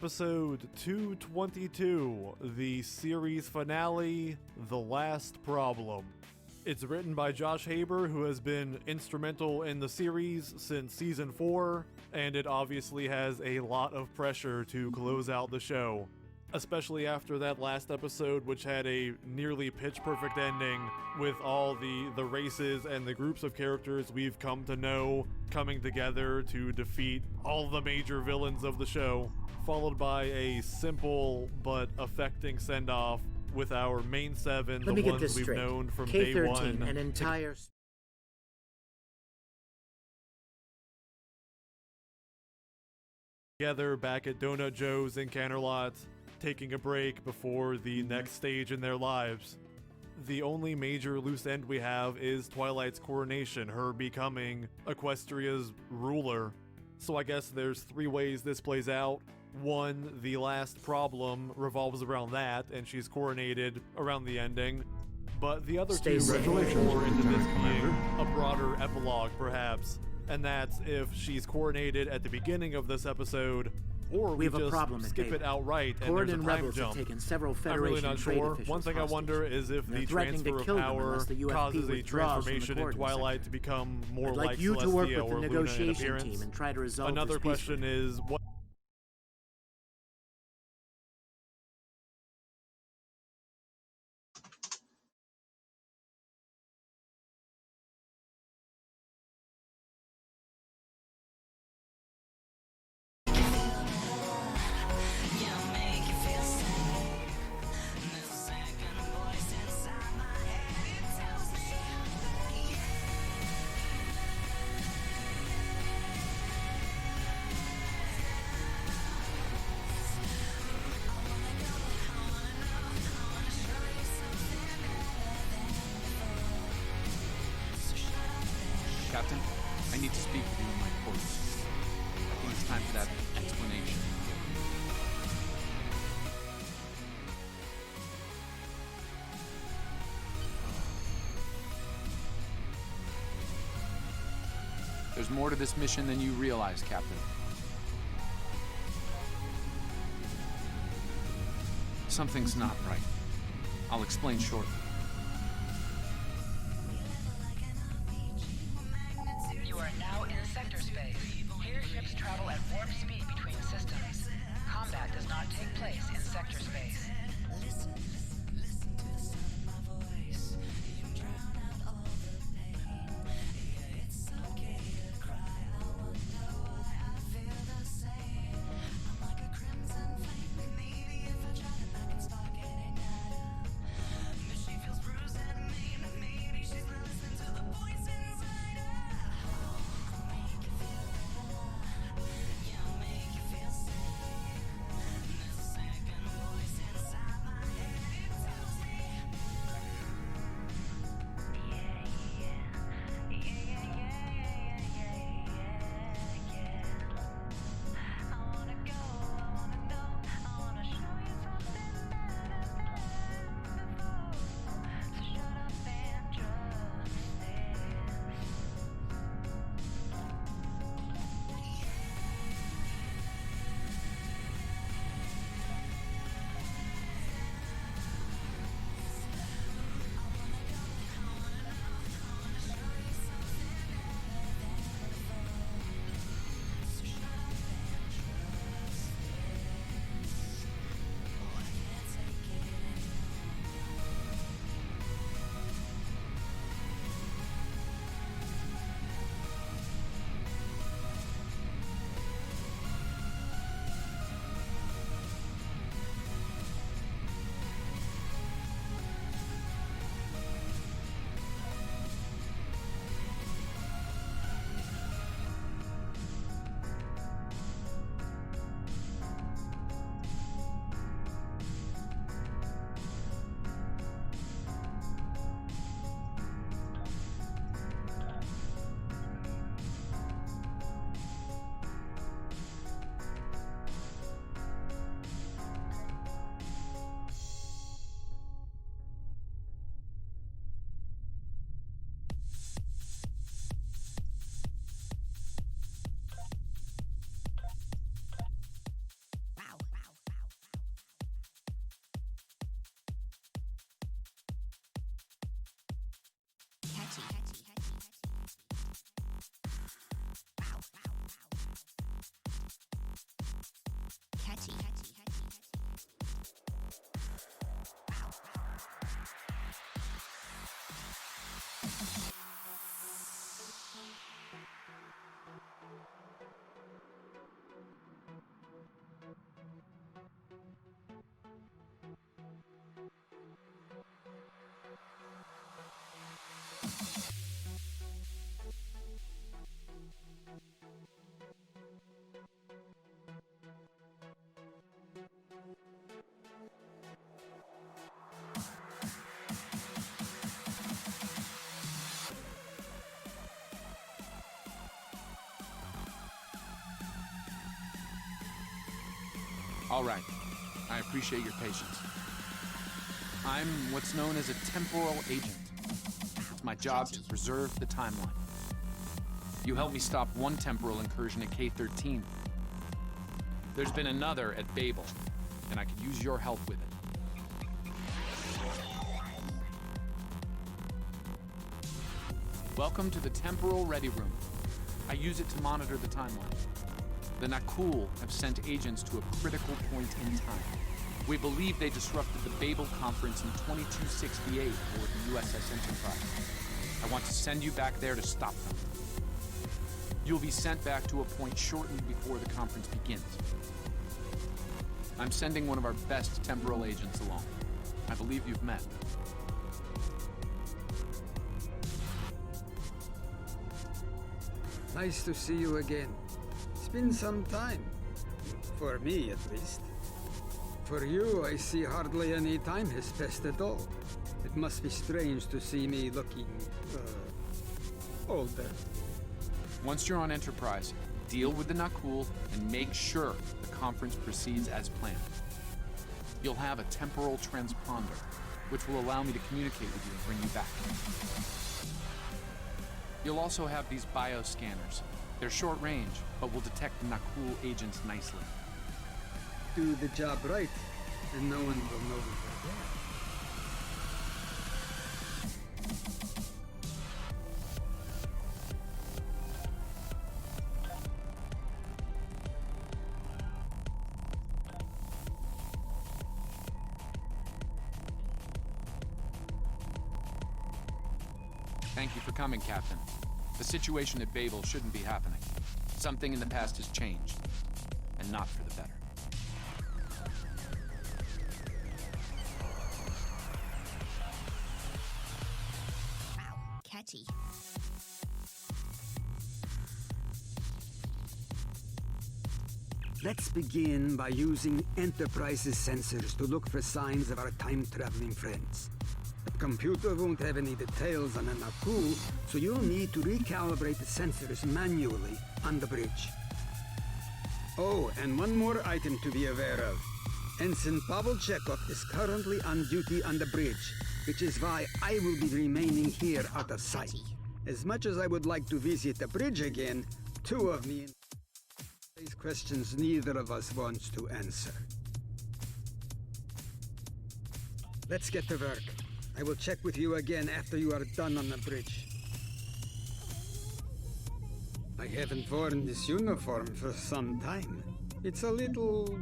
Episode 222, the series finale, The Last Problem. It's written by Josh Haber, who has been instrumental in the series since Season 4, and it obviously has a lot of pressure to close out the show. Especially after that last episode, which had a nearly pitch-perfect ending, with all the races and the groups of characters we've come to know coming together to defeat all the major villains of the show, followed by a simple but affecting send-off with our main seven, the ones we've known from day one. An entire... Together back at Donut Joe's in Canterlot, taking a break before the next stage in their lives. The only major loose end we have is Twilight's coronation, her becoming Equestria's ruler. So I guess there's three ways this plays out. One, the last problem revolves around that, and she's coronated around the ending. But the other two revolve more into this being a broader epilogue, perhaps. And that's if she's coronated at the beginning of this episode, or we just skip it outright and there's a time jump. I'm really not sure. One thing I wonder is if the transfer of power causes a transformation in Twilight to become more like Celestia or Luna in appearance. Another question is, what Captain, I need to speak with you in my quarters. I think it's time for that explanation. There's more to this mission than you realize, Captain. Something's not right. I'll explain shortly. Travel at warp speed between systems. Combat does not take place in sector space. All right. I appreciate your patience. I'm what's known as a temporal agent. It's my job to preserve the timeline. You helped me stop one temporal incursion at K-13. There's been another at Babel, and I could use your help with it. Welcome to the Temporal Ready Room. I use it to monitor the timeline. The Nakul have sent agents to a critical point in time. We believe they disrupted the Babel Conference in 2268 aboard the USS Enterprise. I want to send you back there to stop them. You'll be sent back to a point shortly before the conference begins. I'm sending one of our best temporal agents along. I believe you've met. Nice to see you again. It's been some time. For me, at least. For you, I see hardly any time has passed at all. It must be strange to see me looking, older. Once you're on Enterprise, deal with the Nakul and make sure the conference proceeds as planned. You'll have a temporal transponder, which will allow me to communicate with you and bring you back. You'll also have these bioscanners. They're short range, but will detect the Nakul agents nicely. Do the job right, and no one will know we're there. Thank you for coming, Captain. The situation at Babel shouldn't be happening. Something in the past has changed, and not for the better. Wow, catchy. Let's begin by using Enterprise's sensors to look for signs of our time-traveling friends. The computer won't have any details on a Nakul, so you'll need to recalibrate the sensors manually on the bridge. Oh, and one more item to be aware of. Ensign Pavel Chekhov is currently on duty on the bridge, which is why I will be remaining here out of sight. As much as I would like to visit the bridge again, two of me raise questions neither of us wants to answer. Let's get to work. I will check with you again after you are done on the bridge. I haven't worn this uniform for some time. It's a little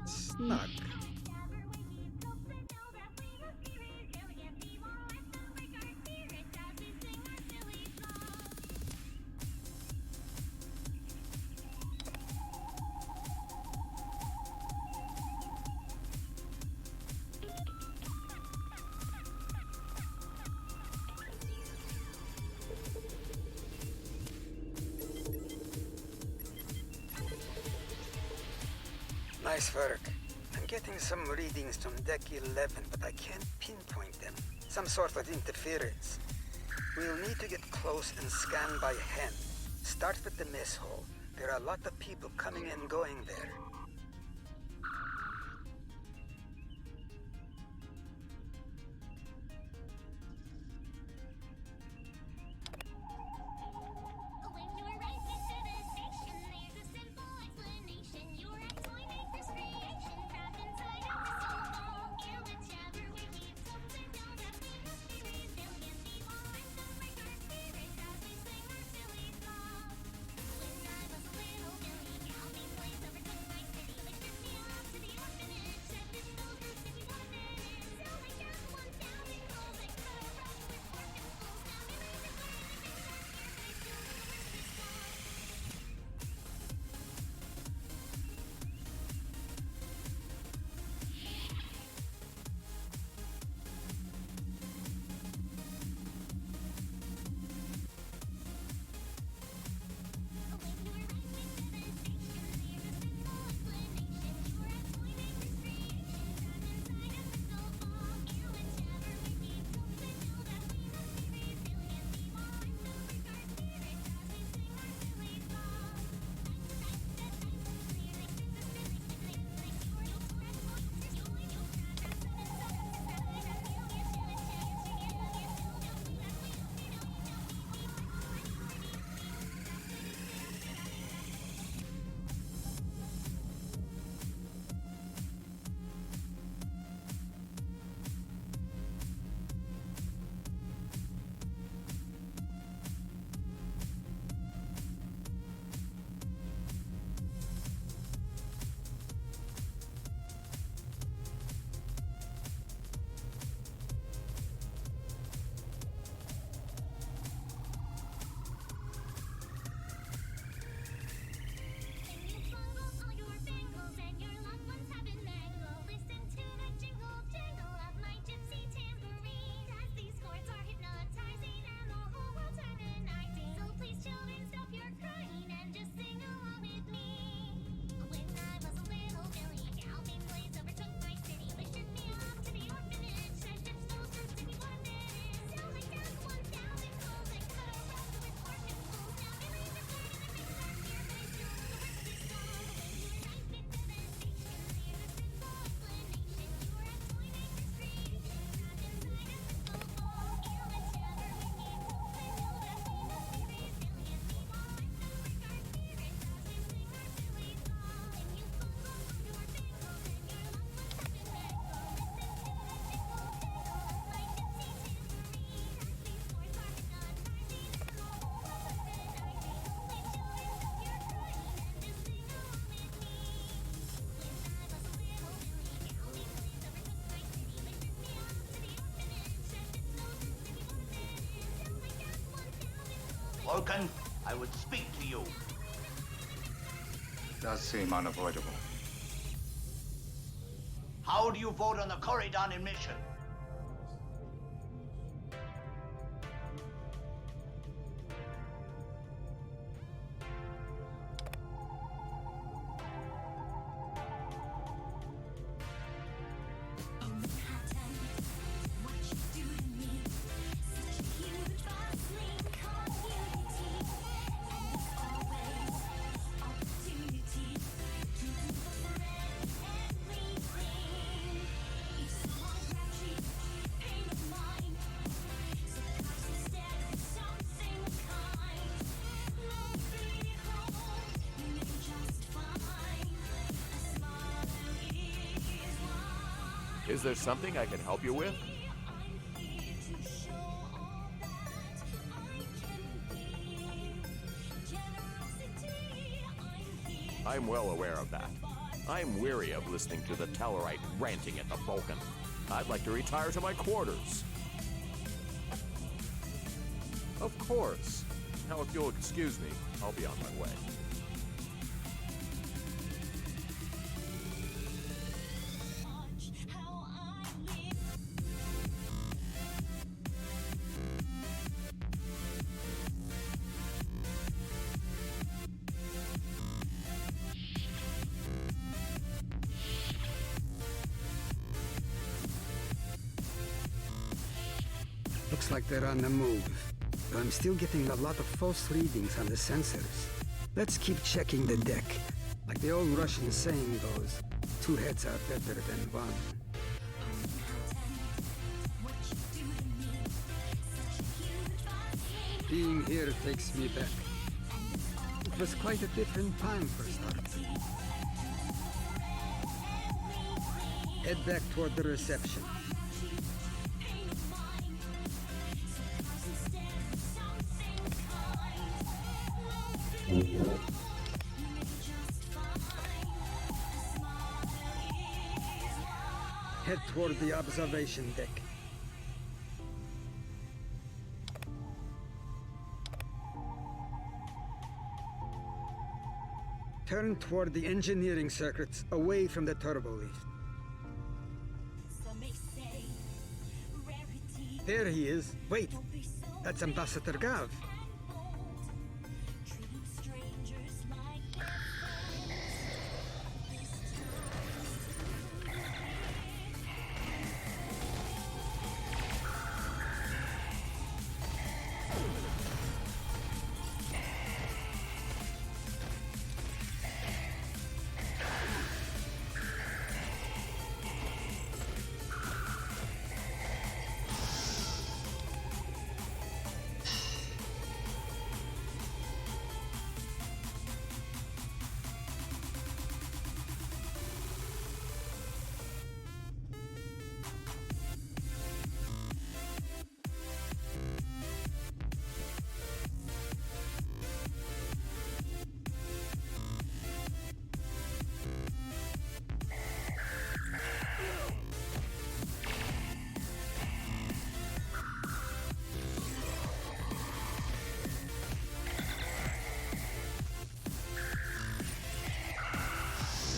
snug. Nice work. I'm getting some readings from Deck 11, but I can't pinpoint them. Some sort of interference. We'll need to get close and scan by hand. Start with the mess hall. There are a lot of people coming and going there. Vulcan, I would speak to you. Does seem unavoidable. How do you vote on the Corridon mission? Is there something I can help you with? I'm well aware of that. I'm weary of listening to the Tellarite ranting at the Vulcan. I'd like to retire to my quarters. Of course. Now, if you'll excuse me, I'll be on my way. Looks like they're on the move. But I'm still getting a lot of false readings on the sensors. Let's keep checking the deck. Like the old Russian saying goes, 2 heads are better than 1. Being here takes me back. It was quite a different time for a start. Head back toward the reception. Head toward the observation deck. Turn toward the engineering circuits, away from the turbo lift. There he is. Wait, that's Ambassador Gav.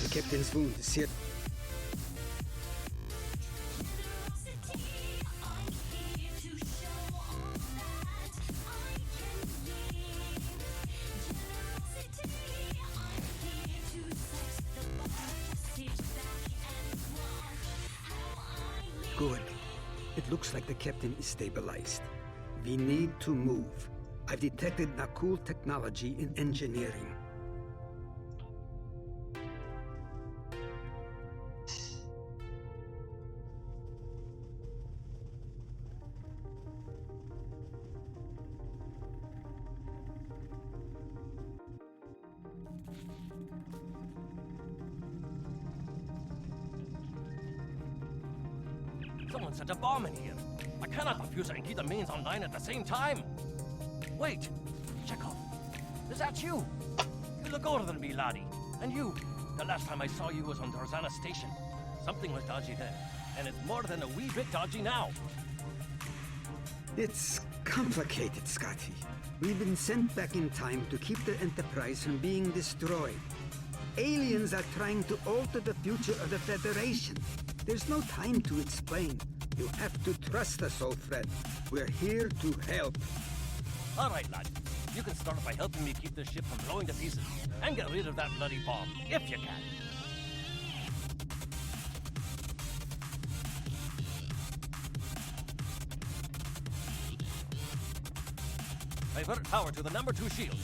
The captain's wound is here. Good. It looks like the captain is stabilized. We need to move. I've detected Nakul technology in engineering. Someone set a bomb in here. I cannot defuse and keep the mains online at the same time. Wait, Chekhov, is that you? You look older than me, laddie. And you, the last time I saw you was on Dorzana Station. Something was dodgy then, and it's more than a wee bit dodgy now. It's complicated, Scotty. We've been sent back in time to keep the Enterprise from being destroyed. Aliens are trying to alter the future of the Federation. There's no time to explain. You have to trust us, old friend. We're here to help. All right, lad. You can start by helping me keep this ship from blowing to pieces. And get rid of that bloody bomb, if you can. Divert power to the number 2 shields.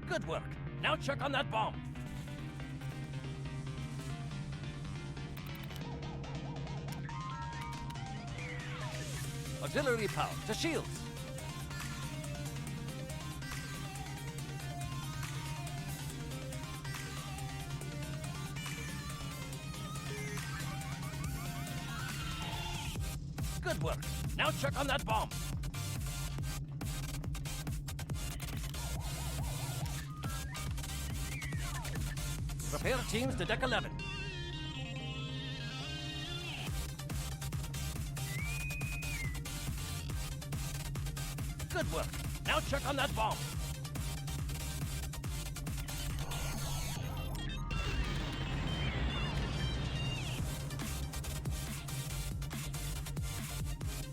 Good work. Now check on that bomb. Auxiliary power to shields. Good work. Now check on that bomb. Prepare teams to deck 11. Good work. Now check on that bomb.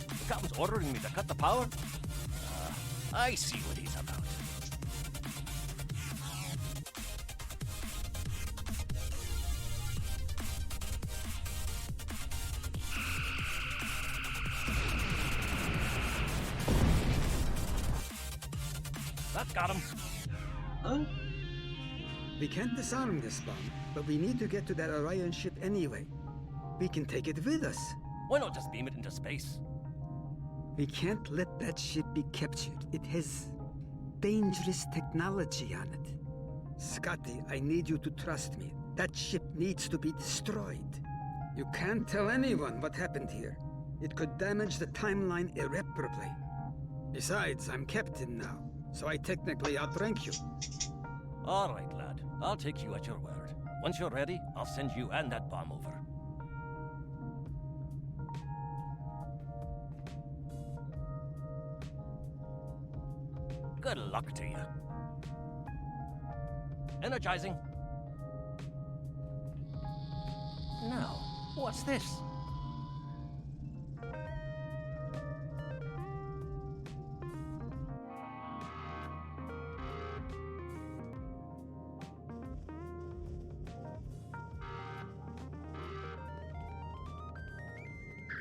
The captain's ordering me to cut the power? I see what he's about. That got him. Huh? We can't disarm this bomb, but we need to get to that Orion ship anyway. We can take it with us. Why not just beam it into space? We can't let that ship be captured. It has dangerous technology on it. Scotty, I need you to trust me. That ship needs to be destroyed. You can't tell anyone what happened here. It could damage the timeline irreparably. Besides, I'm captain now, so I technically outrank you. All right, lad. I'll take you at your word. Once you're ready, I'll send you and that bomb over. Good luck to you. Energizing. Now, what's this?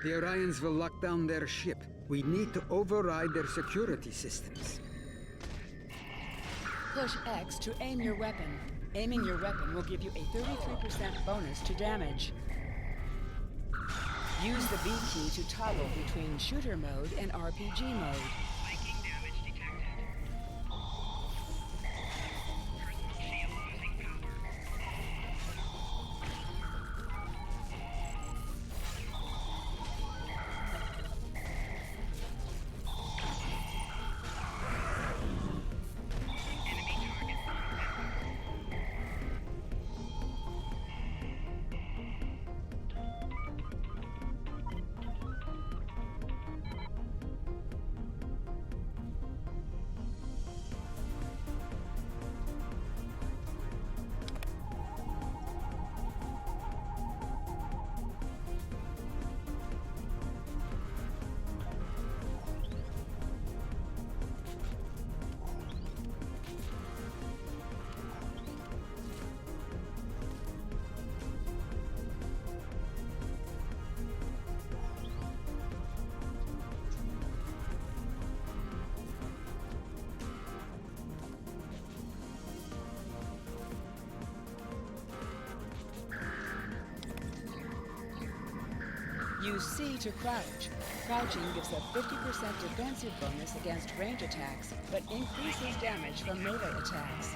The Orions will lock down their ship. We need to override their security systems. Push X to aim your weapon. Aiming your weapon will give you a 33% bonus to damage. Use the B key to toggle between shooter mode and RPG mode. Viking damage detected. Personal shield losing power. Use C to crouch. Crouching gives a 50% defensive bonus against range attacks, but increases damage from melee attacks.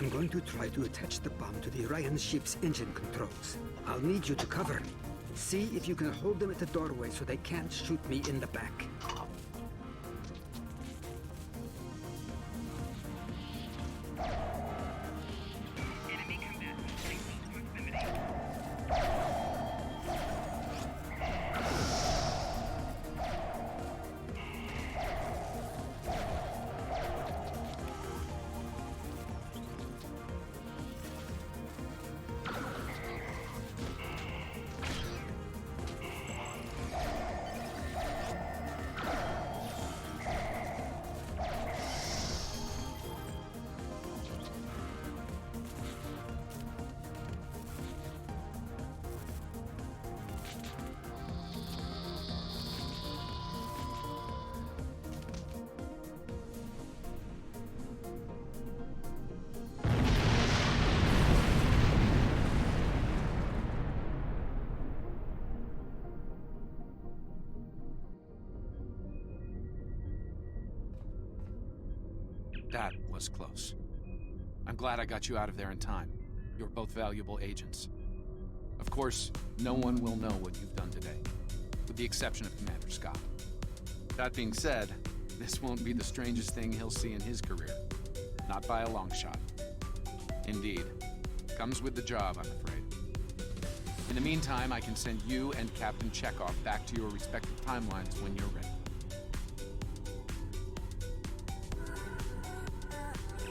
I'm going to try to attach the bomb to the Orion ship's engine controls. I'll need you to cover me. See if you can hold them at the doorway so they can't shoot me in the back. Enemy combatants in close proximity. That was close. I'm glad I got you out of there in time. You're both valuable agents. Of course, no one will know what you've done today, with the exception of Commander Scott. That being said, this won't be the strangest thing he'll see in his career. Not by a long shot. Indeed. Comes with the job, I'm afraid. In the meantime, I can send you and Captain Chekhov back to your respective timelines when you're ready.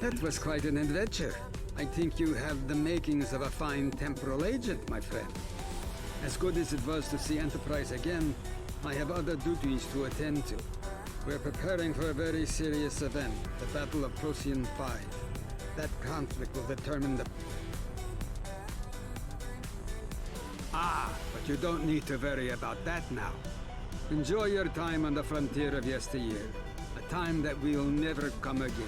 That was quite an adventure. I think you have the makings of a fine temporal agent, my friend. As good as it was to see Enterprise again, I have other duties to attend to. We're preparing for a very serious event, the Battle of Procyon 5. That conflict will determine the... But you don't need to worry about that now. Enjoy your time on the frontier of yesteryear, a time that will never come again.